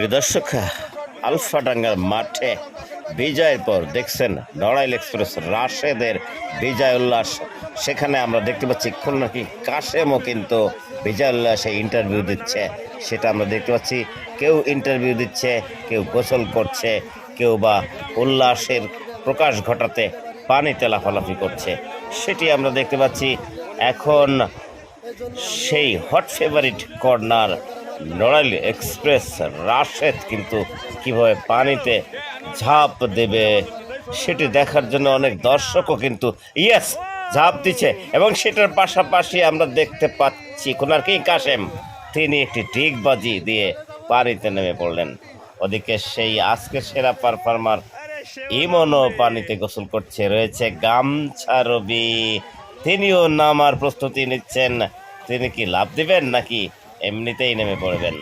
প্রিয় দর্শক, আলফাডাঙ্গার মাঠে বিজয়ের পর দেখছেন নড়াইল এক্সপ্রেস রাশেদের বিজয় উল্লাস। সেখানে আমরা দেখতে পাচ্ছি খুলনা কি কাশেমও কিন্তু বিজয় উল্লাসে ইন্টারভিউ দিচ্ছে, সেটা আমরা দেখতে পাচ্ছি। কেউ ইন্টারভিউ দিচ্ছে, কেউ গোসল করছে, কেউ বা উল্লাসের প্রকাশ ঘটাতে পানিতে লাফালাফি করছে, সেটি আমরা দেখতে পাচ্ছি। এখন সেই hot favourite corner Narail express Rashed কিন্তু কিভাবে পানিতে ঝাঁপ দেবে সেটি দেখার জন্য অনেক দর্শকও কিন্তু ঝাঁপ দিচ্ছে। এবং সেটার পাশাপাশি আমরা দেখতে পাচ্ছি কোনার কিং কাশেম তিনি একটি ডিগবাজি দিয়ে পানিতে নেমে পড়লেন। ওদিকে সেই আজকে সেরা পারফর্মার ইমনও পানিতে গোসল করছে, রয়েছে গামছা রবি, তিনিও নামার প্রস্তুতি নিচ্ছেন। তিনি কি লাভ দিবেন নাকি এমনিতেই নেমে পড়বেন?